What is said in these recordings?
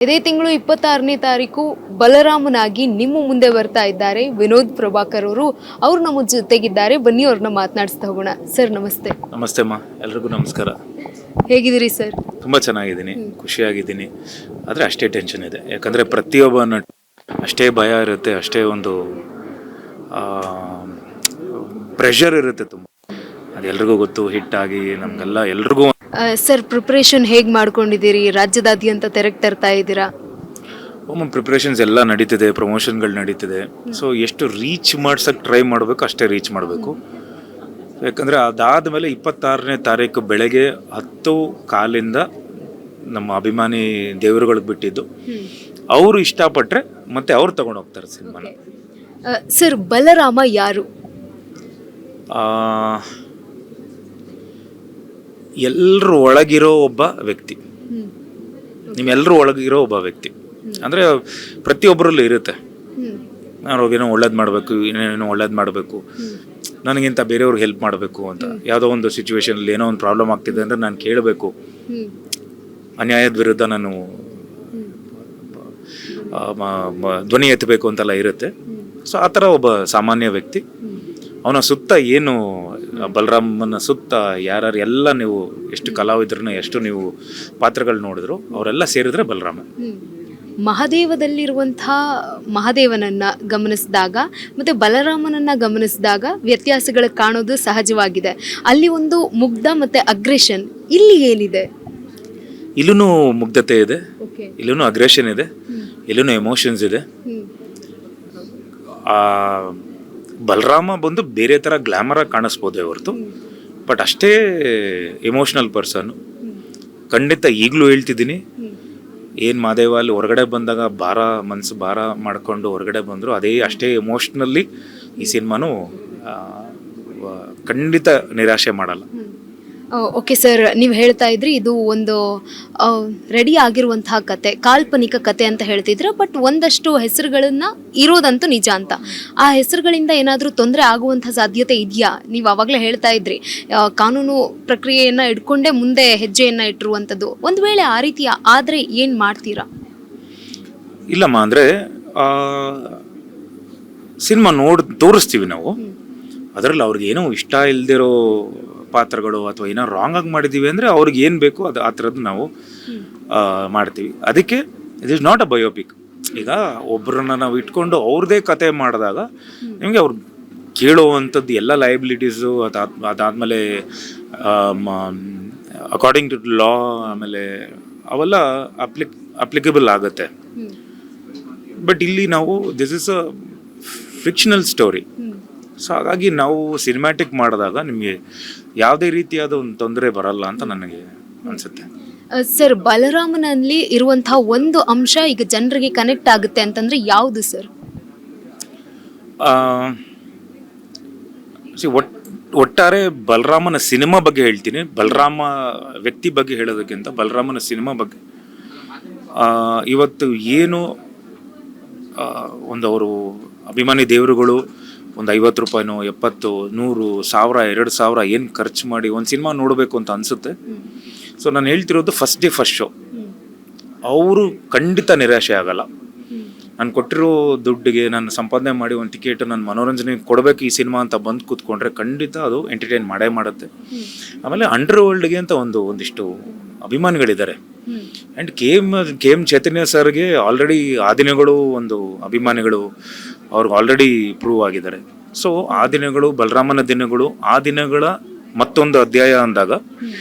ಇದೇ ತಿಂಗಳು 26ನೇ ತಾರೀಕು ಬಲರಾಮನಾಗಿ ನಿಮ್ಮ ಮುಂದೆ ಬರ್ತಾ ಇದ್ದಾರೆ ವಿನೋದ್ ಪ್ರಭಾಕರ್ ಅವರು ನಮ್ಮ ಜೊತೆಗಿದ್ದಾರೆ. ಬನ್ನಿ ಅವ್ರನ್ನ ಮಾತನಾಡಿಸ್ತಾ ಹೋಗೋಣ. ಸರ್ ನಮಸ್ತೆ. ನಮಸ್ತೆ ಅಮ್ಮ, ಎಲ್ರಿಗೂ ನಮಸ್ಕಾರ. ಹೇಗಿದ್ದೀರಿ ಸರ್? ತುಂಬ ಚೆನ್ನಾಗಿದ್ದೀನಿ, ಖುಷಿಯಾಗಿದ್ದೀನಿ. ಆದರೆ ಅಷ್ಟೇ ಟೆನ್ಷನ್ ಇದೆ, ಯಾಕಂದರೆ ಪ್ರತಿಯೊಬ್ಬ ನಟ ಅಷ್ಟೇ ಭಯ ಇರುತ್ತೆ, ಅಷ್ಟೇ ಒಂದು ಪ್ರೆಷರ್ ಇರುತ್ತೆ ತುಂಬ. ಅದು ಎಲ್ರಿಗೂ ಗೊತ್ತು, ಹಿಟ್ಟಾಗಿ ನಮಗೆಲ್ಲ ಎಲ್ರಿಗೂ. ಸರ್ ಪ್ರಿಪ್ರೇಷನ್ ಹೇಗೆ ಮಾಡ್ಕೊಂಡಿದ್ದೀರಿ? ರಾಜ್ಯದಾದ್ಯಂತ ತೆರೆಗೆ ತರ್ತಾ ಇದ್ದೀರಾ? ಪ್ರಿಪ್ರೇಷನ್ಸ್ ಎಲ್ಲ ನಡೀತಿದೆ, ಪ್ರಮೋಷನ್ಗಳು ನಡೀತಿದೆ. ಸೊ ಎಷ್ಟು ರೀಚ್ ಮಾಡ್ಸೋಕ್ಕೆ ಟ್ರೈ ಮಾಡಬೇಕು ಅಷ್ಟೇ ರೀಚ್ ಮಾಡಬೇಕು. ಯಾಕಂದರೆ ಅದಾದಮೇಲೆ 26ನೇ ತಾರೀಕು ಬೆಳಗ್ಗೆ 10:15 ನಮ್ಮ ಅಭಿಮಾನಿ ದೇವರುಗಳಿಗೆ ಬಿಟ್ಟಿದ್ದು. ಅವರು ಇಷ್ಟಪಟ್ಟರೆ ಮತ್ತೆ ಅವ್ರು ತಗೊಂಡು ಹೋಗ್ತಾರೆ ಸಿನಿಮಾನ. ಸರ್ ಬಲರಾಮ ಯಾರು? ಎಲ್ಲರೂ ಒಳಗಿರೋ ಒಬ್ಬ ವ್ಯಕ್ತಿ, ನಿಮ್ಮೆಲ್ಲರೂ ಒಳಗಿರೋ ಒಬ್ಬ ವ್ಯಕ್ತಿ. ಅಂದರೆ ಪ್ರತಿಯೊಬ್ಬರಲ್ಲೂ ಇರುತ್ತೆ, ನಾನು ಏನೋ ಒಳ್ಳೇದು ಮಾಡಬೇಕು, ಏನೇನೋ ಒಳ್ಳೇದು ಮಾಡಬೇಕು, ನನಗಿಂತ ಬೇರೆಯವ್ರಿಗೆ ಹೆಲ್ಪ್ ಮಾಡಬೇಕು ಅಂತ. ಯಾವುದೋ ಒಂದು ಸಿಚುವೇಶನಲ್ಲಿ ಏನೋ ಒಂದು ಪ್ರಾಬ್ಲಮ್ ಆಗ್ತಿದೆ ಅಂದರೆ ನಾನು ಕೇಳಬೇಕು, ಅನ್ಯಾಯದ ವಿರುದ್ಧ ನಾನು ಧ್ವನಿ ಎತ್ತಬೇಕು ಅಂತೆಲ್ಲ ಇರುತ್ತೆ. ಸೊ ಆ ಥರ ಒಬ್ಬ ಸಾಮಾನ್ಯ ವ್ಯಕ್ತಿ. ಅವನ ಸುತ್ತ ಏನು ಬಲರಾಮನ ಸುತ್ತ ಯಾರು ಎಲ್ಲ ನೀವು ಎಷ್ಟು ಕಲಾವಿದ್ರನ್ನ ಎಷ್ಟು ನೀವು ಪಾತ್ರಗಳು ನೋಡಿದ್ರು ಅವರೆಲ್ಲ ಸೇರಿದ್ರೆ ಬಲರಾಮ. ಮಹಾದೇವದಲ್ಲಿರುವಂತಹ ಮಹಾದೇವನನ್ನ ಗಮನಿಸಿದಾಗ ಮತ್ತೆ ಬಲರಾಮನನ್ನ ಗಮನಿಸಿದಾಗ ವ್ಯತ್ಯಾಸಗಳು ಕಾಣೋದು ಸಹಜವಾಗಿದೆ. ಅಲ್ಲಿ ಒಂದು ಮುಗ್ಧ ಮತ್ತೆ ಅಗ್ರೆಷನ್, ಇಲ್ಲಿ ಏನಿದೆ? ಇಲ್ಲೂ ಮುಗ್ಧತೆ ಇದೆ, ಇಲ್ಲೂ ಅಗ್ರೆಷನ್ ಇದೆ, ಇಲ್ಲೂ ಎಮೋಷನ್ಸ್ ಇದೆ. ಬಲರಾಮ ಬಂದು ಬೇರೆ ಥರ ಗ್ಲಾಮರಾಗಿ ಕಾಣಿಸ್ಬೋದೇ ಹೊರತು ಬಟ್ ಅಷ್ಟೇ ಎಮೋಷ್ನಲ್ ಪರ್ಸನ್ನು. ಖಂಡಿತ ಈಗಲೂ ಹೇಳ್ತಿದ್ದೀನಿ, ಏನು ಮಾದೇವ ಅಲ್ಲಿ ಹೊರಗಡೆ ಬಂದಾಗ ಮನಸ್ಸು ಭಾರ ಮಾಡಿಕೊಂಡು ಹೊರಗಡೆ ಬಂದರು, ಅಷ್ಟೇ ಎಮೋಷ್ನಲ್ಲಿ ಈ ಸಿನಿಮಾನು ಖಂಡಿತ ನಿರಾಶೆ ಮಾಡಲ್ಲ. ಓಕೆ ಸರ್, ನೀವು ಹೇಳ್ತಾ ಇದ್ರಿ ಇದು ಒಂದು ರೆಡಿ ಆಗಿರುವಂತಹ ಕತೆ, ಕಾಲ್ಪನಿಕ ಕತೆ ಅಂತ ಹೇಳ್ತಿದ್ರೆ, ಬಟ್ ಒಂದಷ್ಟು ಹೆಸರುಗಳನ್ನ ಇರೋದಂತೂ ನಿಜ ಅಂತ. ಆ ಹೆಸರುಗಳಿಂದ ಏನಾದರೂ ತೊಂದರೆ ಆಗುವಂಥ ಸಾಧ್ಯತೆ ಇದೆಯಾ? ನೀವು ಆವಾಗಲೇ ಹೇಳ್ತಾ ಇದ್ರಿ ಕಾನೂನು ಪ್ರಕ್ರಿಯೆಯನ್ನು ಇಟ್ಕೊಂಡೇ ಮುಂದೆ ಹೆಜ್ಜೆಯನ್ನು ಇಟ್ಟಿರುವಂಥದ್ದು. ಒಂದು ವೇಳೆ ಆ ರೀತಿ ಆದರೆ ಏನು ಮಾಡ್ತೀರಾ? ಇಲ್ಲಮ್ಮ, ಅಂದರೆ ಸಿನಿಮಾ ತೋರಿಸ್ತೀವಿ ನಾವು, ಅದರಲ್ಲಿ ಅವ್ರಿಗೆ ಏನೋ ಇಷ್ಟ ಇಲ್ದಿರೋ ಪಾತ್ರಗಳು ಅಥವಾ ಏನೋ ರಾಂಗ್ ಆಗಿ ಮಾಡಿದ್ದೀವಿ ಅಂದರೆ ಅವ್ರಿಗೆ ಏನು ಬೇಕು ಅದು ಆ ಥರದ್ದು ನಾವು ಮಾಡ್ತೀವಿ. ಅದಕ್ಕೆ it is not a biopic. ಈಗ ಒಬ್ಬರನ್ನ ನಾವು ಇಟ್ಕೊಂಡು ಅವ್ರದ್ದೇ ಕತೆ ಮಾಡಿದಾಗ ನಿಮಗೆ ಅವ್ರು ಕೇಳುವಂಥದ್ದು ಎಲ್ಲ ಲಯಬಿಲಿಟೀಸು ಅದಾದಮೇಲೆ ಅಕಾರ್ಡಿಂಗ್ ಟು ಲಾ ಆಮೇಲೆ ಅವೆಲ್ಲ ಅಪ್ಲಿಕಬಲ್ ಆಗುತ್ತೆ. ಬಟ್ ಇಲ್ಲಿ ನಾವು this is a fictional story. So ಹಾಗಾಗಿ ನಾವು ಸಿನಿಮ್ಯಾಟಿಕ್ ಮಾಡಿದಾಗ ನಿಮಗೆ ಯಾವುದೇ ರೀತಿಯಾದ ಒಂದು ತೊಂದರೆ ಬರಲ್ಲ ಅಂತ ನನಗೆ ಅನಿಸುತ್ತೆ. ಸರ್ ಬಲರಾಮನಲ್ಲಿ ಇರುವಂತಹ ಒಂದು ಅಂಶ ಈಗ ಜನರಿಗೆ ಕನೆಕ್ಟ್ ಆಗುತ್ತೆ ಅಂತಂದ್ರೆ ಯಾವುದು ಸರ್? ಒಟ್ಟಾರೆ ಬಲರಾಮನ ಸಿನಿಮಾ ಬಗ್ಗೆ ಹೇಳ್ತೀನಿ. ಬಲರಾಮ ವ್ಯಕ್ತಿ ಬಗ್ಗೆ ಹೇಳೋದಕ್ಕಿಂತ ಬಲರಾಮನ ಸಿನಿಮಾ ಬಗ್ಗೆ ಇವತ್ತು ಏನು ಒಂದು ಅವರು ಅಭಿಮಾನಿ ದೇವರುಗಳು ಒಂದು 50 ರೂಪಾಯಿನೋ 70, 100, 1000, 2000 ಏನು ಖರ್ಚು ಮಾಡಿ ಒಂದು ಸಿನಿಮಾ ನೋಡಬೇಕು ಅಂತ ಅನಿಸುತ್ತೆ. ಸೊ ನಾನು ಹೇಳ್ತಿರೋದು ಫಸ್ಟ್ ಡೇ ಫಸ್ಟ್ ಶೋ. ಅವರು ಖಂಡಿತ ನಿರಾಶೆ ಆಗಲ್ಲ. ನಾನು ಕೊಟ್ಟಿರೋ ದುಡ್ಡಿಗೆ ನಾನು ಸಂಪಾದನೆ ಮಾಡಿ ಒಂದು ಟಿಕೆಟ್ ನನ್ನ ಮನೋರಂಜನೆ ಕೊಡಬೇಕು ಈ ಸಿನಿಮಾ ಅಂತ ಬಂದು ಕೂತ್ಕೊಂಡ್ರೆ ಖಂಡಿತ ಅದು ಎಂಟರ್ಟೈನ್ ಮಾಡೇ ಮಾಡುತ್ತೆ. ಆಮೇಲೆ ಅಂಡರ್ ವರ್ಲ್ಡ್ಗೆ ಅಂತ ಒಂದಿಷ್ಟು ಅಭಿಮಾನಿಗಳಿದ್ದಾರೆ. ಆ್ಯಂಡ್ ಕೆ ಎಮ್ ಚೈತನ್ಯ ಸರ್ಗೆ ಆಲ್ರೆಡಿ ಆ ದಿನಗಳು ಒಂದು ಅಭಿಮಾನಿಗಳು ಅವ್ರಿಗೆ ಆಲ್ರೆಡಿ ಪ್ರೂವ್ ಆಗಿದ್ದಾರೆ. ಸೊ ಆ ದಿನಗಳು ಬಲರಾಮನ ದಿನಗಳು, ಆ ದಿನಗಳ ಮತ್ತೊಂದು ಅಧ್ಯಾಯ ಅಂದಾಗ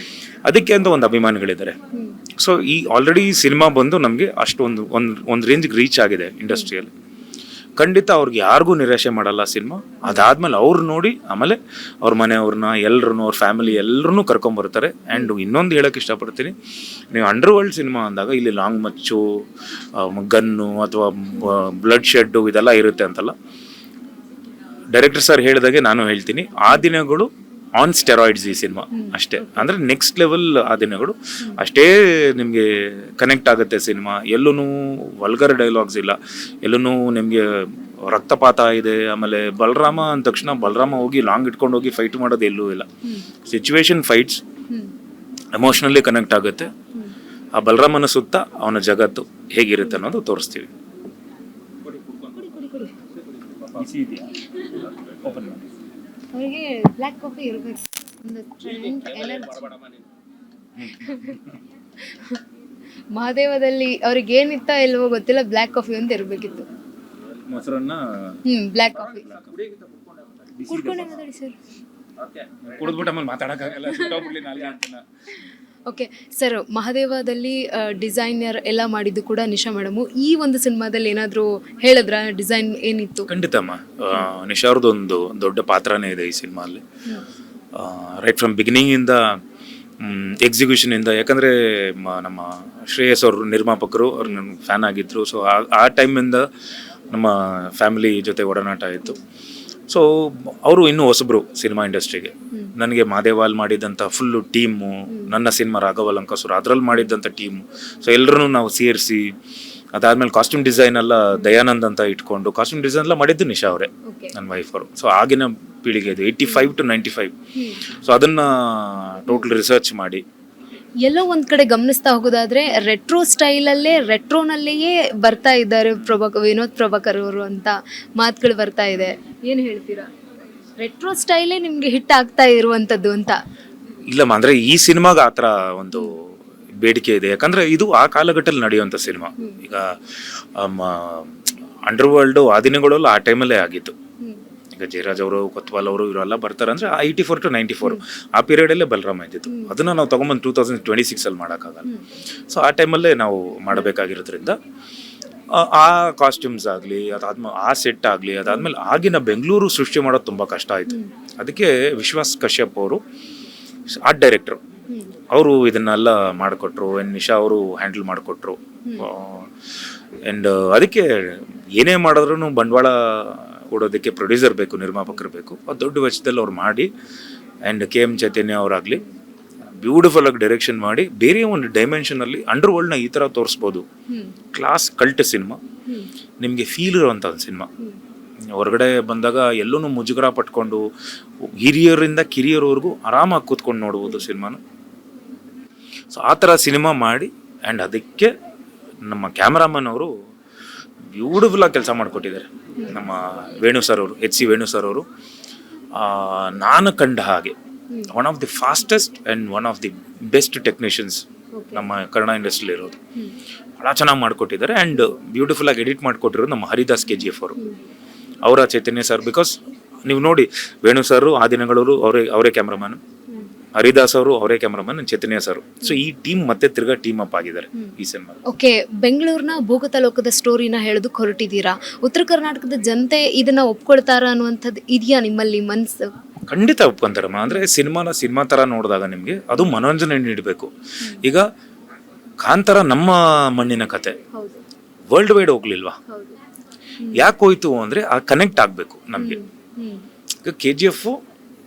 ಅದಕ್ಕೆ ಅಂತ ಒಂದು ಅಭಿಮಾನಿಗಳಿದ್ದಾರೆ. ಸೊ ಈ ಆಲ್ರೆಡಿ ಸಿನಿಮಾ ಬಂದು ನಮಗೆ ಅಷ್ಟೊಂದು ಒಂದು ರೇಂಜ್ಗೆ ರೀಚ್ ಆಗಿದೆ ಇಂಡಸ್ಟ್ರಿಯಲ್ಲಿ. ಖಂಡಿತ ಅವ್ರಿಗೆ ಯಾರಿಗೂ ನಿರಾಶೆ ಮಾಡಲ್ಲ ಸಿನಿಮಾ. ಅದಾದ್ಮೇಲೆ ಅವ್ರು ನೋಡಿ ಆಮೇಲೆ ಅವ್ರ ಮನೆಯವ್ರನ್ನ ಎಲ್ಲರೂ ಅವ್ರ ಫ್ಯಾಮಿಲಿ ಎಲ್ಲರೂ ಕರ್ಕೊಂಬರ್ತಾರೆ. ಆ್ಯಂಡ್ ಇನ್ನೊಂದು ಹೇಳೋಕ್ಕೆ ಇಷ್ಟಪಡ್ತೀನಿ, ನೀವು ಅಂಡರ್ ವರ್ಲ್ಡ್ ಸಿನಿಮಾ ಅಂದಾಗ ಇಲ್ಲಿ ಲಾಂಗ್ ಮಚ್ಚು, ಗನ್ನು ಅಥವಾ ಬ್ಲಡ್ ಶೆಡ್ಡು ಇದೆಲ್ಲ ಇರುತ್ತೆ ಅಂತಲ್ಲ. ಡೈರೆಕ್ಟರ್ ಸರ್ ಹೇಳಿದಾಗೆ ನಾನು ಹೇಳ್ತೀನಿ, ಆ ದಿನಗಳು ಆನ್ ಸ್ಟೆರಾಯ್ಡ್ಸ್ ಈ ಸಿನಿಮಾ ಅಷ್ಟೇ. ಅಂದರೆ ನೆಕ್ಸ್ಟ್ ಲೆವೆಲ್ ಆ ದಿನಗಳು ಅಷ್ಟೇ ನಿಮಗೆ ಕನೆಕ್ಟ್ ಆಗುತ್ತೆ ಸಿನಿಮಾ. ಎಲ್ಲೂ ವಲ್ಗರ್ ಡೈಲಾಗ್ಸ್ ಇಲ್ಲ, ಎಲ್ಲೂ ನಿಮಗೆ ರಕ್ತಪಾತ ಇದೆ. ಆಮೇಲೆ ಬಲರಾಮ ಅಂದ ತಕ್ಷಣ ಬಲರಾಮ ಹೋಗಿ ಲಾಂಗ್ ಇಟ್ಕೊಂಡು ಹೋಗಿ ಫೈಟ್ ಮಾಡೋದು ಎಲ್ಲೂ ಇಲ್ಲ. ಸಿಚುವೇಶನ್ ಫೈಟ್ಸ್ ಎಮೋಷ್ನಲಿ ಕನೆಕ್ಟ್ ಆಗುತ್ತೆ. ಆ ಬಲರಾಮನ ಸುತ್ತ ಅವನ ಜಗತ್ತು ಹೇಗಿರುತ್ತೆ ಅನ್ನೋದು ತೋರಿಸ್ತೀವಿ. ಅವರಿಗೆ ಬ್ಲ್ಯಾಕ್ ಕಾಫಿ ಇರಬೇಕು, ಒಂದು ಸ್ಟ್ರೆಂತ್ ಎನರ್ಜಿ. ಮಹಾದೇವದಲ್ಲಿ ಅವ್ರಿಗೆ ಏನಿತ್ತ ಇಲ್ವೋ ಗೊತ್ತಿಲ್ಲ, ಬ್ಲ್ಯಾಕ್ ಕಾಫಿ ಅಂತ ಇರಬೇಕಿತ್ತು. ಮೊಸರನ್ನ ಬ್ಲ್ಯಾಕ್ ಕಾಫಿ ಕುಡ್ಕೊಂಡೆ ಮಾತಾಡಿ ಸರ್. ಕುಡಿದ್ಬಿಟ್ಟು ಆಮೇಲೆ ಮಾತಾಡೋಕ್ಕಾಗಲ್ಲ, ಸುಟ್ಟೋಗ್ಬಿಡ್ಲಿ ನಾಲ್ಗೆ ಅಂತಾನ. ಓಕೆ ಸರ್, ಮಹಾದೇವದಲ್ಲಿ ಡಿಸೈನರ್ ಎಲ್ಲ ಮಾಡಿದ್ದು ಕೂಡ ನಿಶಾ ಮೇಡಮು. ಈ ಒಂದು ಸಿನಿಮಾದಲ್ಲಿ ಏನಾದರೂ ಹೇಳಿದ್ರ ಡಿಸೈನ್ ಏನಿತ್ತು? ಖಂಡಿತಮ್ಮ, ನಿಶಾ ಅವ್ರದ್ದು ಒಂದು ದೊಡ್ಡ ಪಾತ್ರನೇ ಇದೆ ಈ ಸಿನಿಮಾಲ್ಲಿ. ರೈಟ್ ಫ್ರಮ್ ಬಿಗಿನಿಂಗಿಂದ ಎಕ್ಸಿಕ್ಯೂಷನಿಂದ, ಯಾಕಂದರೆ ನಮ್ಮ ಶ್ರೇಯಸ್ ಅವರು ನಿರ್ಮಾಪಕರು, ಅವ್ರು ನನ್ನ ಫ್ಯಾನ್ ಆಗಿದ್ದರು. ಸೊ ಆ ಟೈಮಿಂದ ನಮ್ಮ ಫ್ಯಾಮಿಲಿ ಜೊತೆ ಒಡನಾಟ ಆಯಿತು. ಸೊ ಅವರು ಇನ್ನೂ ಹೊಸಬ್ರು ಸಿನಿಮಾ ಇಂಡಸ್ಟ್ರಿಗೆ. ನನಗೆ ಮಾದೇವಾಲ್ ಮಾಡಿದಂಥ ಫುಲ್ಲು ಟೀಮು, ನನ್ನ ಸಿನಿಮಾ ರಾಘವ ಲಂಕಾಸುರ ಅದರಲ್ಲಿ ಮಾಡಿದ್ದಂಥ ಟೀಮು, ಸೊ ಎಲ್ಲರೂ ನಾವು ಸೇರಿಸಿ, ಅದಾದಮೇಲೆ ಕಾಸ್ಟ್ಯೂಮ್ ಡಿಸೈನ್ ಎಲ್ಲ ದಯಾನಂದ್ ಅಂತ ಇಟ್ಕೊಂಡು ಕಾಸ್ಟ್ಯೂಮ್ ಡಿಸೈನ್ ಎಲ್ಲ ಮಾಡಿದ್ದು ನಿಶಾ ಅವರೇ, ನನ್ನ ವೈಫ್ ಅವರು. ಸೊ ಆಗಿನ ಪೀಳಿಗೆ ಇದು 85 to 95. ಸೊ ಅದನ್ನು ಟೋಟಲ್ ರಿಸರ್ಚ್ ಮಾಡಿ ಎಲ್ಲೋ ಒಂದು ಕಡೆ ಗಮನಿಸ್ತಾ ಹೋಗೋದಾದ್ರೆ ರೆಟ್ರೋ ಸ್ಟೈಲಲ್ಲೇ, ರೆಟ್ರೋನಲ್ಲಿಯೇ ಬರ್ತಾ ಇದ್ದಾರೆ ವಿನೋದ್ ಪ್ರಭಾಕರ್ ಅವರು ಅಂತ ಮಾತುಗಳು ಬರ್ತಾ ಇದೆ. ಏನು ಹೇಳ್ತೀರಾ? ರೆಟ್ರೋ ಸ್ಟೈಲೇ ನಿಮಗೆ ಹಿಟ್ ಆಗ್ತಾ ಇರುವಂಥದ್ದು ಅಂತ? ಇಲ್ಲಮ್ಮ, ಅಂದರೆ ಈ ಸಿನಿಮಾಗೆ ಆ ಥರ ಒಂದು ಬೇಡಿಕೆ ಇದೆ. ಯಾಕಂದರೆ ಇದು ಆ ಕಾಲಘಟ್ಟದಲ್ಲಿ ನಡೆಯುವಂಥ ಸಿನಿಮಾ. ಈಗ ಅಂಡರ್ ವರ್ಲ್ಡು ಆ ದಿನಗಳೆಲ್ಲ ಆ ಟೈಮಲ್ಲೇ ಆಗಿತ್ತು. ಈಗ ಜಯರಾಜ್ ಅವರು, ಕೊತ್ವಾಲ್ ಅವರು ಇವರೆಲ್ಲ ಬರ್ತಾರೆ ಅಂದರೆ 84 to 94 ಆ ಪೀರಿಯಡಲ್ಲೇ ಬಲರಾಮ ಇದ್ದಿತ್ತು. ಅದನ್ನು ನಾವು ತೊಗೊಂಬಂದು 2026 ಮಾಡೋಕ್ಕಾಗಲ್ಲ. ಸೊ ಆ ಟೈಮಲ್ಲೇ ನಾವು ಮಾಡಬೇಕಾಗಿರೋದ್ರಿಂದ ಆ ಕಾಸ್ಟ್ಯೂಮ್ಸ್ ಆಗಲಿ, ಅದಾದ್ಮೇಲೆ ಆ ಸೆಟ್ ಆಗಲಿ, ಅದಾದಮೇಲೆ ಆಗಿನ ಬೆಂಗಳೂರು ಸೃಷ್ಟಿ ಮಾಡೋದು ತುಂಬ ಕಷ್ಟ ಆಯಿತು. ಅದಕ್ಕೆ ವಿಶ್ವಾಸ್ ಕಶ್ಯಪ್ ಅವರು ಆರ್ಟ್ ಡೈರೆಕ್ಟ್ರು, ಅವರು ಇದನ್ನೆಲ್ಲ ಮಾಡಿಕೊಟ್ರು. ನಿಶಾ ಅವರು ಹ್ಯಾಂಡಲ್ ಮಾಡಿಕೊಟ್ರು. ಆ್ಯಂಡ್ ಅದಕ್ಕೆ ಏನೇ ಮಾಡಿದ್ರೂ ಬಂಡವಾಳ ಕೊಡೋದಕ್ಕೆ ಪ್ರೊಡ್ಯೂಸರ್ ಬೇಕು, ನಿರ್ಮಾಪಕರು ಬೇಕು. ಅದು ದೊಡ್ಡ ವೆಚ್ಚದಲ್ಲಿ ಅವ್ರು ಮಾಡಿ, ಆ್ಯಂಡ್ KM ಚೈತನ್ಯ ಅವರಾಗಲಿ ಬ್ಯೂಟಿಫುಲ್ ಆಗಿ ಡೈರೆಕ್ಷನ್ ಮಾಡಿ ಬೇರೆ ಒಂದು ಡೈಮೆನ್ಷನಲ್ಲಿ ಅಂಡರ್ ವರ್ಲ್ಡ್ನ ಈ ಥರ ತೋರಿಸ್ಬೋದು. ಕ್ಲಾಸ್ ಕಲ್ಟ್ ಸಿನಿಮಾ, ನಿಮಗೆ ಫೀಲ್ ಇರೋವಂಥ ಒಂದು ಸಿನಿಮಾ. ಹೊರಗಡೆ ಬಂದಾಗ ಎಲ್ಲೂ ಮುಜುಗರ ಪಟ್ಕೊಂಡು ಹಿರಿಯರಿಂದ ಕಿರಿಯರವರೆಗೂ ಆರಾಮಾಗಿ ಕೂತ್ಕೊಂಡು ನೋಡ್ಬೋದು ಸಿನಿಮಾನ. ಸೊ ಆ ಥರ ಸಿನಿಮಾ ಮಾಡಿ, ಆ್ಯಂಡ್ ಅದಕ್ಕೆ ನಮ್ಮ ಕ್ಯಾಮ್ರಾಮನ್ ಅವರು ಬ್ಯೂಟಿಫುಲ್ಲಾಗಿ ಕೆಲಸ ಮಾಡಿಕೊಟ್ಟಿದ್ದಾರೆ. ನಮ್ಮ ವೇಣು ಸರ್ ಅವರು, HC ವೇಣು ಸರ್ ಅವರು, ನಾನು ಕಂಡ ಹಾಗೆ one of the fastest and one of the best technicians ನಮ್ಮ ಕನ್ನಡ ಇಂಡಸ್ಟ್ರಿಲಿ ಇರೋದು. ಭಾಳ ಚೆನ್ನಾಗಿ ಮಾಡಿಕೊಟ್ಟಿದ್ದಾರೆ. ಆ್ಯಂಡ್ ಬ್ಯೂಟಿಫುಲ್ಲಾಗಿ ಎಡಿಟ್ ಮಾಡಿಕೊಟ್ಟಿರೋದು ನಮ್ಮ ಹರಿದಾಸ್ KGF ಅವರು, ಅವರ ಚೈತನ್ಯ ಸರ್. ಬಿಕಾಸ್ ನೀವು ನೋಡಿ, ವೇಣು ಸರ್ ಆ ದಿನಗಳವರು ಅವರೇ ಕ್ಯಾಮ್ರಾಮನ್, ಹರಿದಾಸ್ ಅವರು ಅವರೇ ಕ್ಯಾಮ್ರಾಮನ್, ಚೈತನ್ಯ ಸರ್. ಸೊ ಈ ಟೀಮ್ ಮತ್ತೆ ತಿರ್ಗಾ ಟೀಮ್ ಅಪ್ ಆಗಿದ್ದಾರೆ ಈ ಸಿನಿಮಾ. ಓಕೆ, ಬೆಂಗಳೂರಿನ ಭೂಗತ ಲೋಕದ ಸ್ಟೋರಿನ ಹೇಳೋದಕ್ಕೆ ಹೊರಟಿದ್ದೀರಾ. ಉತ್ತರ ಕರ್ನಾಟಕದ ಜನತೆ ಇದನ್ನ ಒಪ್ಕೊಳ್ತಾರ ಅನ್ನುವಂಥದ್ದು ಇದೆಯಾ ನಿಮ್ಮಲ್ಲಿ ಮನಸ್ಸು? ಖಂಡಿತ ಒಪ್ಕೊಂತಾರಮ್ಮ. ಅಂದರೆ ಸಿನಿಮಾ ಥರ ನೋಡಿದಾಗ ನಿಮಗೆ ಅದು ಮನೋರಂಜನೆ ನೀಡಬೇಕು. ಈಗ ಕಾಂತಾರ ನಮ್ಮ ಮಣ್ಣಿನ ಕತೆ ವರ್ಲ್ಡ್ ವೈಡ್ ಹೋಗ್ಲಿಲ್ವಾ? ಯಾಕೆ ಹೋಯ್ತು ಅಂದರೆ ಆ ಕನೆಕ್ಟ್ ಆಗಬೇಕು ನಮಗೆ. ಈಗ KGF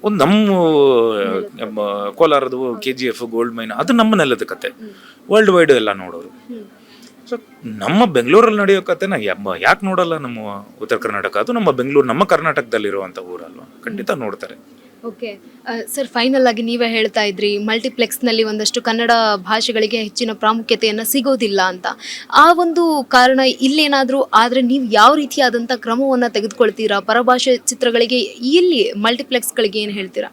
ಒಂದು ನಮ್ಮ ಕೋಲಾರದು KGF ಗೋಲ್ಡ್ ಮೈನ್, ಅದು ನಮ್ಮ ನೆಲದ ಕತೆ. ವರ್ಲ್ಡ್ ವೈಡ್ ಎಲ್ಲ ನೋಡೋರು. ಸೊ ನಮ್ಮ ಬೆಂಗಳೂರಲ್ಲಿ ನಡೆಯೋ ಕತೆನ ಯಾಕೆ ನೋಡಲ್ಲ ನಮ್ಮ ಉತ್ತರ ಕರ್ನಾಟಕ? ಅದು ನಮ್ಮ ಬೆಂಗಳೂರು, ನಮ್ಮ ಕರ್ನಾಟಕದಲ್ಲಿರುವಂಥ ಊರಲ್ವಾ, ಖಂಡಿತ ನೋಡ್ತಾರೆ. ಓಕೆ ಸರ್, ಫೈನಲ್ ಆಗಿ ನೀವೇ ಹೇಳ್ತಾ ಇದ್ರಿ ಮಲ್ಟಿಪ್ಲೆಕ್ಸ್ನಲ್ಲಿ ಒಂದಷ್ಟು ಕನ್ನಡ ಭಾಷೆಗಳಿಗೆ ಹೆಚ್ಚಿನ ಪ್ರಾಮುಖ್ಯತೆಯನ್ನು ಸಿಗೋದಿಲ್ಲ ಅಂತ. ಆ ಒಂದು ಕಾರಣ ಇಲ್ಲೇನಾದರೂ ಆದರೆ ನೀವು ಯಾವ ರೀತಿಯಾದಂಥ ಕ್ರಮವನ್ನು ತೆಗೆದುಕೊಳ್ತೀರಾ ಪರಭಾಷೆ ಚಿತ್ರಗಳಿಗೆ? ಇಲ್ಲಿ ಮಲ್ಟಿಪ್ಲೆಕ್ಸ್ಗಳಿಗೆ ಏನು ಹೇಳ್ತೀರಾ?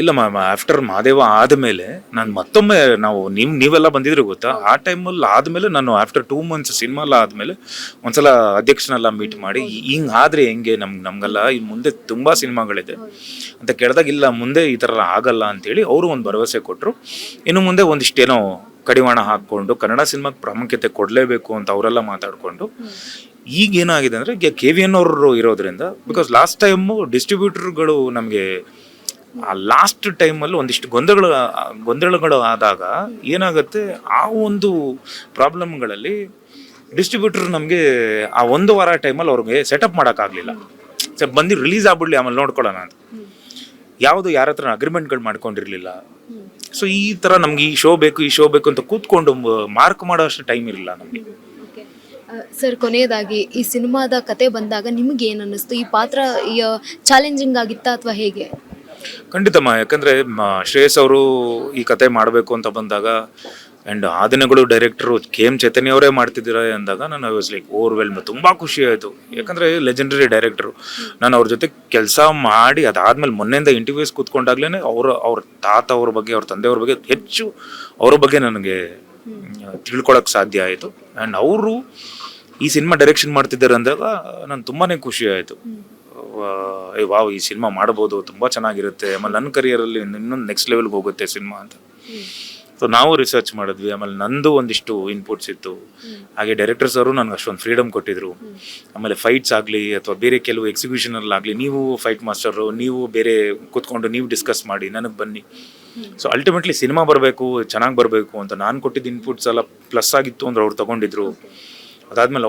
ಇಲ್ಲ ಮ್ಯಾಮ್, ಆಫ್ಟರ್ ಮಹಾದೇವ ಆದಮೇಲೆ ನಾನು ಮತ್ತೊಮ್ಮೆ ನೀವೆಲ್ಲ ಬಂದಿದ್ರೆ ಗೊತ್ತಾ, ಆ ಟೈಮಲ್ಲಿ ಆದಮೇಲೆ ನಾನು ಆಫ್ಟರ್ 2 months ಸಿನಿಮಾ ಎಲ್ಲ ಆದಮೇಲೆ ಒಂದ್ಸಲ ಅಧ್ಯಕ್ಷನೆಲ್ಲ ಮೀಟ್ ಮಾಡಿ ಹಿಂಗೆ ಆದರೆ ಹೆಂಗೆ, ನಮಗೆಲ್ಲ ಇನ್ನು ಮುಂದೆ ತುಂಬ ಸಿನಿಮಾಗಳಿದೆ ಅಂತ ಕೇಳಿದಾಗ, ಇಲ್ಲ ಮುಂದೆ ಈ ಥರ ಆಗಲ್ಲ ಅಂತೇಳಿ ಅವರು ಒಂದು ಭರವಸೆ ಕೊಟ್ಟರು. ಇನ್ನು ಮುಂದೆ ಒಂದಿಷ್ಟೇನೋ ಕಡಿವಾಣ ಹಾಕ್ಕೊಂಡು ಕನ್ನಡ ಸಿನಿಮಾಗೆ ಪ್ರಾಮುಖ್ಯತೆ ಕೊಡಲೇಬೇಕು ಅಂತ ಅವರೆಲ್ಲ ಮಾತಾಡಿಕೊಂಡು, ಈಗ ಏನಾಗಿದೆ ಅಂದರೆ KVN ಅವರು ಇರೋದ್ರಿಂದ, ಬಿಕಾಸ್ ಲಾಸ್ಟ್ ಟೈಮು ಡಿಸ್ಟ್ರಿಬ್ಯೂಟರ್ಗಳು ನಮಗೆ ಆ ಲಾಸ್ಟ್ ಟೈಮಲ್ಲಿ ಒಂದಿಷ್ಟು ಗೊಂದಲಗಳು ಆದಾಗ ಏನಾಗುತ್ತೆ, ಆ ಒಂದು ಪ್ರಾಬ್ಲಮ್ಗಳಲ್ಲಿ ಡಿಸ್ಟ್ರಿಬ್ಯೂಟರ್ ನಮಗೆ ಆ 1 ವಾರ ಟೈಮಲ್ಲಿ ಅವ್ರಿಗೆ ಸೆಟಪ್ ಮಾಡೋಕ್ಕಾಗಲಿಲ್ಲ. ಬಂದು ರಿಲೀಸ್ ಆಗ್ಬಿಡ್ಲಿ ಆಮೇಲೆ ನೋಡ್ಕೊಳ್ಳೋಣ ಅಂತ, ಯಾವುದು ಯಾರ ಹತ್ರ ಅಗ್ರಿಮೆಂಟ್ಗಳು ಮಾಡ್ಕೊಂಡಿರಲಿಲ್ಲ. ಸೊ ಈ ಥರ ನಮ್ಗೆ ಈ ಶೋ ಬೇಕು ಅಂತ ಕೂತ್ಕೊಂಡು ಮಾರ್ಕ್ ಮಾಡೋ ಅಷ್ಟು ಟೈಮ್ ಇರಲಿಲ್ಲ ನಮಗೆ. ಸರ್, ಕೊನೆಯದಾಗಿ ಈ ಸಿನಿಮಾದ ಕತೆ ಬಂದಾಗ ನಿಮ್ಗೆ ಏನು ಅನ್ನಿಸ್ತು? ಈ ಪಾತ್ರ ಚಾಲೆಂಜಿಂಗ್ ಆಗಿತ್ತಾ ಅಥವಾ ಹೇಗೆ? ಖಂಡಿತಮ್ಮ, ಯಾಕಂದರೆ ಶ್ರೇಯಸ್ ಅವರು ಈ ಕತೆ ಮಾಡಬೇಕು ಅಂತ ಬಂದಾಗ ಆ್ಯಂಡ್ ಆ ದಿನಗಳು ಡೈರೆಕ್ಟರು KM ಚೈತನ್ಯ ಅವರೇ ಮಾಡ್ತಿದ್ದಾರೆ ಅಂದಾಗ ನಾನು ಐ ವಾಸ್ ಲೈಕ್ ಓವರ್ವೆಲ್ಮ್. ತುಂಬ ಖುಷಿ ಆಯಿತು, ಯಾಕಂದರೆ ಲೆಜೆಂಡರಿ ಡೈರೆಕ್ಟರು. ನಾನು ಅವ್ರ ಜೊತೆ ಕೆಲಸ ಮಾಡಿ ಅದಾದಮೇಲೆ ಮೊನ್ನೆಯಿಂದ ಇಂಟರ್ವ್ಯೂಸ್ ಕೂತ್ಕೊಂಡಾಗ್ಲೇ ಅವ್ರ ತಾತ ಅವ್ರ ಬಗ್ಗೆ, ಅವ್ರ ತಂದೆಯವ್ರ ಬಗ್ಗೆ ಹೆಚ್ಚು ಅವ್ರ ಬಗ್ಗೆ ನನಗೆ ತಿಳ್ಕೊಳಕ್ಕೆ ಸಾಧ್ಯ ಆಯಿತು. ಆ್ಯಂಡ್ ಅವರು ಈ ಸಿನಿಮಾ ಡೈರೆಕ್ಷನ್ ಮಾಡ್ತಿದ್ದಾರೆ ಅಂದಾಗ ನಾನು ತುಂಬಾ ಖುಷಿ ಆಯಿತು. ವಾವ್, ಈ ಸಿನಿಮಾ ಮಾಡ್ಬೋದು, ತುಂಬ ಚೆನ್ನಾಗಿರುತ್ತೆ, ಆಮೇಲೆ ನನ್ನ ಕರಿಯರಲ್ಲಿ ಇನ್ನೊಂದು ನೆಕ್ಸ್ಟ್ ಲೆವೆಲ್ಗೆ ಹೋಗುತ್ತೆ ಸಿನಿಮಾ ಅಂತ. ಸೊ ನಾವು ರಿಸರ್ಚ್ ಮಾಡಿದ್ವಿ, ಆಮೇಲೆ ನಂದು ಒಂದಿಷ್ಟು ಇನ್ಪುಟ್ಸ್ ಇತ್ತು. ಹಾಗೆ ಡೈರೆಕ್ಟರ್ಸ್ ಅವರು ನನಗೆ ಅಷ್ಟೊಂದು ಫ್ರೀಡಮ್ ಕೊಟ್ಟಿದ್ರು. ಆಮೇಲೆ ಫೈಟ್ಸ್ ಆಗಲಿ ಅಥವಾ ಬೇರೆ ಕೆಲವು ಎಕ್ಸಿಕ್ಯೂಷನಲ್ಲಾಗಲಿ, ನೀವು ಫೈಟ್ ಮಾಸ್ಟರು, ನೀವು ಬೇರೆ ಕೂತ್ಕೊಂಡು ನೀವು ಡಿಸ್ಕಸ್ ಮಾಡಿ ನನಗೆ ಬನ್ನಿ. ಸೊ ಅಲ್ಟಿಮೇಟ್ಲಿ ಸಿನಿಮಾ ಬರಬೇಕು, ಚೆನ್ನಾಗಿ ಬರಬೇಕು ಅಂತ ನಾನು ಕೊಟ್ಟಿದ್ದ ಇನ್ಪುಟ್ಸ್ ಎಲ್ಲ ಪ್ಲಸ್ ಆಗಿತ್ತು ಅಂದ್ರೆ ಅವ್ರು ತಗೊಂಡಿದ್ರು. ಅದಾದ್ಮೇಲೆ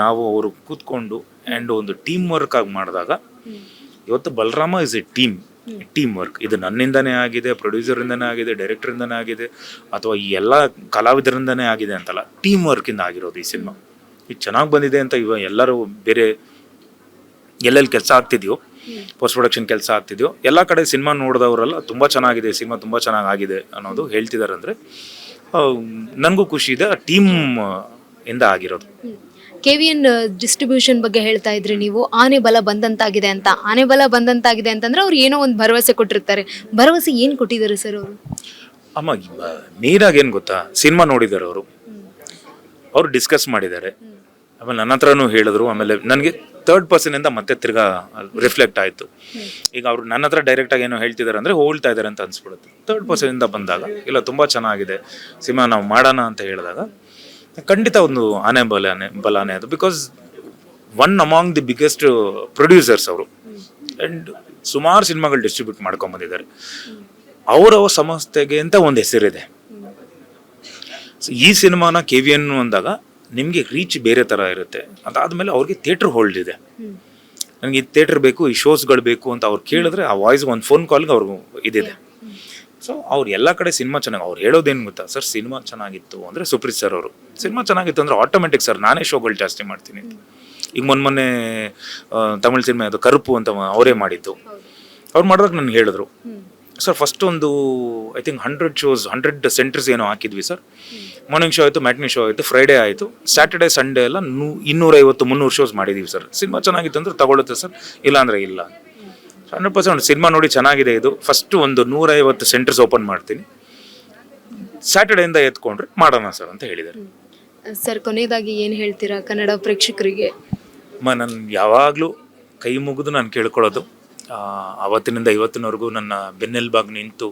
ನಾವು ಅವರು ಕೂತ್ಕೊಂಡು ಆ್ಯಂಡ್ ಒಂದು ಟೀಮ್ ವರ್ಕ್ ಆಗಿ ಮಾಡಿದಾಗ ಇವತ್ತು Balarama is A team work. ಇದು ನನ್ನಿಂದನೇ ಆಗಿದೆ, ಪ್ರೊಡ್ಯೂಸರಿಂದನೇ ಆಗಿದೆ, ಡೈರೆಕ್ಟರಿಂದನೇ ಆಗಿದೆ, ಅಥವಾ ಈ ಎಲ್ಲ ಕಲಾವಿದರಿಂದನೇ ಆಗಿದೆ ಅಂತಲ್ಲ, ಟೀಮ್ ವರ್ಕಿಂದ ಆಗಿರೋದು ಈ ಸಿನಿಮಾ. ಇದು ಚೆನ್ನಾಗಿ ಬಂದಿದೆ ಅಂತ ಎಲ್ಲರೂ ಬೇರೆ ಎಲ್ಲೆಲ್ಲಿ ಕೆಲಸ ಆಗ್ತಿದೆಯೋ, ಪೋಸ್ಟ್ ಪ್ರೊಡಕ್ಷನ್ ಕೆಲಸ ಆಗ್ತಿದೆಯೋ ಎಲ್ಲ ಕಡೆ ಸಿನಿಮಾ ನೋಡಿದವರೆಲ್ಲ ತುಂಬ ಚೆನ್ನಾಗಿದೆ, ಸಿನಿಮಾ ತುಂಬ ಚೆನ್ನಾಗಿ ಆಗಿದೆ ಅನ್ನೋದು ಹೇಳ್ತಿದ್ದಾರೆ. ಅಂದರೆ ನನಗೂ ಖುಷಿ ಇದೆ, ಟೀಮ್ ಇಂದ ಆಗಿರೋದು. KVN ಡಿಸ್ಟ್ರಿಬ್ಯೂಷನ್ ಬಗ್ಗೆ ಹೇಳ್ತಾ ಇದ್ರಿ ನೀವು, ಆನೆ ಬಲ ಬಂದಂತಾಗಿದೆ ಅಂತ. ಆನೆ ಬಲ ಬಂದಂತಾಗಿದೆ ಅಂತಂದ್ರೆ ಅವ್ರು ಏನೋ ಒಂದು ಭರವಸೆ ಕೊಟ್ಟಿರ್ತಾರೆ. ಭರವಸೆ ಏನು ಕೊಟ್ಟಿದ್ದಾರೆ ಸರ್ ಅವರು? ಅಮ್ಮ, ನೀರಾಗಿ ಏನು ಗೊತ್ತಾ, ಸಿನಿಮಾ ನೋಡಿದ್ದಾರೆ ಅವರು ಡಿಸ್ಕಸ್ ಮಾಡಿದ್ದಾರೆ, ಆಮೇಲೆ ನನ್ನ ಹತ್ರನೂ ಹೇಳಿದ್ರು. ಆಮೇಲೆ ನನಗೆ ಥರ್ಡ್ ಪರ್ಸನಿಂದ ಮತ್ತೆ ತಿರ್ಗಾ ರಿಫ್ಲೆಕ್ಟ್ ಆಯಿತು. ಈಗ ಅವರು ನನ್ನ ಹತ್ರ ಡೈರೆಕ್ಟಾಗಿ ಏನೋ ಹೇಳ್ತಿದ್ದಾರೆ ಅಂದರೆ ಹೋಗ್ತಾ ಇದ್ದಾರೆ ಅಂತ ಅನ್ಸ್ಬಿಡುತ್ತೆ. ಥರ್ಡ್ ಪರ್ಸನಿಂದ ಬಂದಾಗ ಇಲ್ಲ ತುಂಬ ಚೆನ್ನಾಗಿದೆ ಸಿನಿಮಾ, ನಾವು ಮಾಡೋಣ ಅಂತ ಹೇಳಿದಾಗ ಖಂಡಿತ ಒಂದು ಆನೆ ಬಲಾನೆ ಅದು. Because one among the biggest producers ಅವರು, ಆ್ಯಂಡ್ ಸುಮಾರು ಸಿನಿಮಾಗಳು ಡಿಸ್ಟ್ರಿಬ್ಯೂಟ್ ಮಾಡ್ಕೊಂಬಂದಿದ್ದಾರೆ. ಅವರ ಸಂಸ್ಥೆಗೆ ಅಂತ ಒಂದು ಹೆಸರಿದೆ. ಸೊ ಈ ಸಿನಿಮಾನ KVN ಅಂದಾಗ ನಿಮಗೆ ರೀಚ್ ಬೇರೆ ಥರ ಇರುತ್ತೆ. ಅದಾದಮೇಲೆ ಅವ್ರಿಗೆ ಥಿಯೇಟ್ರ್ ಹೋಲ್ಡ್ ಇದೆ. ನನಗೆ ಈ ಥಿಯೇಟ್ರ್ ಬೇಕು, ಈ ಶೋಸ್ಗಳು ಬೇಕು ಅಂತ ಅವ್ರು ಕೇಳಿದ್ರೆ ಆ ವಾಯ್ಸ್ ಒಂದು ಫೋನ್ ಕಾಲ್ಗೆ ಅವ್ರಿಗೂ ಇದಿದೆ. ಸೊ ಅವ್ರು ಎಲ್ಲ ಕಡೆ ಸಿನಿಮಾ ಚೆನ್ನಾಗಿ, ಅವ್ರು ಹೇಳೋದೇನು ಗೊತ್ತಾ ಸರ್, ಸಿನಿಮಾ ಚೆನ್ನಾಗಿತ್ತು ಅಂದರೆ ಸುಪ್ರೀತ್ ಸರ್ ಅವರು, ಸಿನಿಮಾ ಚೆನ್ನಾಗಿತ್ತು ಅಂದರೆ ಆಟೋಮೆಟಿಕ್ ಸರ್ ನಾನೇ ಶೋಗಳು ಜಾಸ್ತಿ ಮಾಡ್ತೀನಿ. ಈಗ ಮೊನ್ನೆ ತಮಿಳ್ ಸಿನಿಮಾ ಅದು ಕರುಪು ಅಂತ ಅವರೇ ಮಾಡಿದ್ದು. ಅವ್ರು ಮಾಡಿದಾಗ ನನಗೆ ಹೇಳಿದ್ರು, ಸರ್ ಫಸ್ಟ್ ಒಂದು ಐ ಥಿಂಕ್ 100 ಸೆಂಟರ್ಸ್ ಏನೋ ಹಾಕಿದ್ವಿ ಸರ್. ಮಾರ್ನಿಂಗ್ ಶೋ ಆಯಿತು, ಮ್ಯಾಟ್ನಿ ಶೋ ಆಯಿತು, ಫ್ರೈಡೇ ಆಯಿತು, ಸ್ಯಾಟರ್ಡೇ ಸಂಡೇ ಎಲ್ಲ 250-300 ಶೋಸ್ ಮಾಡಿದ್ದೀವಿ ಸರ್. ಸಿನಿಮಾ ಚೆನ್ನಾಗಿತ್ತು ಅಂದರೆ ತಗೊಳುತ್ತೆ ಸರ್, ಇಲ್ಲ ಅಂದರೆ ಇಲ್ಲ. 100% ಸಿನಿಮಾ ನೋಡಿ ಚೆನ್ನಾಗಿದೆ, ಇದು ಫಸ್ಟ್ ಒಂದು 150 ಸೆಂಟರ್ಸ್ ಓಪನ್ ಮಾಡ್ತೀನಿ, ಸ್ಯಾಟರ್ಡೇಯಿಂದ ಎತ್ಕೊಂಡ್ರೆ ಮಾಡೋಣ ಸರ್ ಅಂತ ಹೇಳಿದ್ದಾರೆ. ಸರ್ ಕೊನೆಯದಾಗಿ ಏನು ಹೇಳ್ತೀರಾ ಕನ್ನಡ ಪ್ರೇಕ್ಷಕರಿಗೆ? ನಾನು ಯಾವಾಗಲೂ ಕೈ ಮುಗಿದು ನಾನು ಕೇಳ್ಕೊಳ್ಳೋದು, ಆವತ್ತಿನಿಂದ ಇವತ್ತಿನವರೆಗೂ ನನ್ನ ಬೆನ್ನೆಲುಬಾಗಿ ನಿಂತು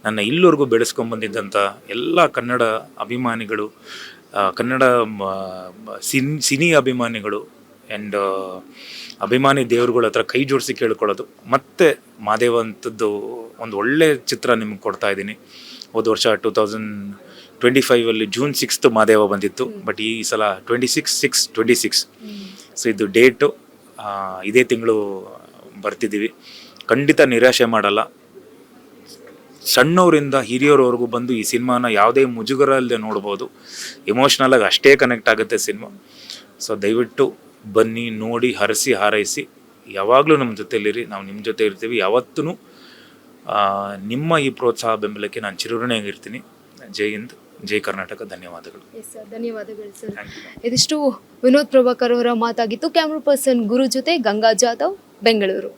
ನನ್ನ ಇಲ್ಲಿವರೆಗೂ ಬೆಳೆಸ್ಕೊಂಡ್ಬಂದಿದ್ದಂಥ ಎಲ್ಲ ಕನ್ನಡ ಅಭಿಮಾನಿಗಳು, ಕನ್ನಡ ಸಿನಿ ಅಭಿಮಾನಿಗಳು ಆ್ಯಂಡ್ ಅಭಿಮಾನಿ ದೇವ್ರುಗಳ ಹತ್ರ ಕೈ ಜೋಡಿಸಿ ಕೇಳ್ಕೊಳ್ಳೋದು. ಮತ್ತು ಮಾದೇವ ಅಂಥದ್ದು ಒಂದು ಒಳ್ಳೆ ಚಿತ್ರ ನಿಮ್ಗೆ ಕೊಡ್ತಾ ಇದ್ದೀನಿ. ಹೋದ ವರ್ಷ 2025 ಜೂನ್ 6 ಮಾದೇವ ಬಂದಿತ್ತು, ಬಟ್ ಈ ಸಲ 26/6/26. ಸೊ ಇದು ಡೇಟು, ಇದೇ ತಿಂಗಳು ಬರ್ತಿದ್ದೀವಿ. ಖಂಡಿತ ನಿರಾಶೆ ಮಾಡಲ್ಲ. ಸಣ್ಣವರಿಂದ ಹಿರಿಯರವರೆಗೂ ಬಂದು ಈ ಸಿನಿಮಾನ ಯಾವುದೇ ಮುಜುಗರ ಇಲ್ಲದೆ ನೋಡ್ಬೋದು. ಎಮೋಷ್ನಲಾಗಿ ಅಷ್ಟೇ ಕನೆಕ್ಟ್ ಆಗುತ್ತೆ ಸಿನಿಮಾ. ಸೊ ದಯವಿಟ್ಟು ಬನ್ನಿ, ನೋಡಿ, ಹರಸಿ ಹಾರೈಸಿ, ಯಾವಾಗಲೂ ನಮ್ಮ ಜೊತೆಯಲ್ಲಿರಿ, ನಾವು ನಿಮ್ಮ ಜೊತೆ ಇರ್ತೀವಿ ಯಾವತ್ತೂ. ನಿಮ್ಮ ಈ ಪ್ರೋತ್ಸಾಹ ಬೆಂಬಲಕ್ಕೆ ನಾನು ಚಿರಋಣಿಯಾಗಿರ್ತೀನಿ. ಜೈ ಹಿಂದ್, ಜೈ ಕರ್ನಾಟಕ. ಧನ್ಯವಾದಗಳು. ಧನ್ಯವಾದಗಳು ಸರ್. ಇದಿಷ್ಟು ವಿನೋದ್ ಪ್ರಭಾಕರ್ ಅವರ ಮಾತಾಗಿತ್ತು. ಕ್ಯಾಮ್ರಾ ಪರ್ಸನ್ ಗುರು ಜೊತೆ ಗಂಗಾ ಜಾಧವ್, ಬೆಂಗಳೂರು.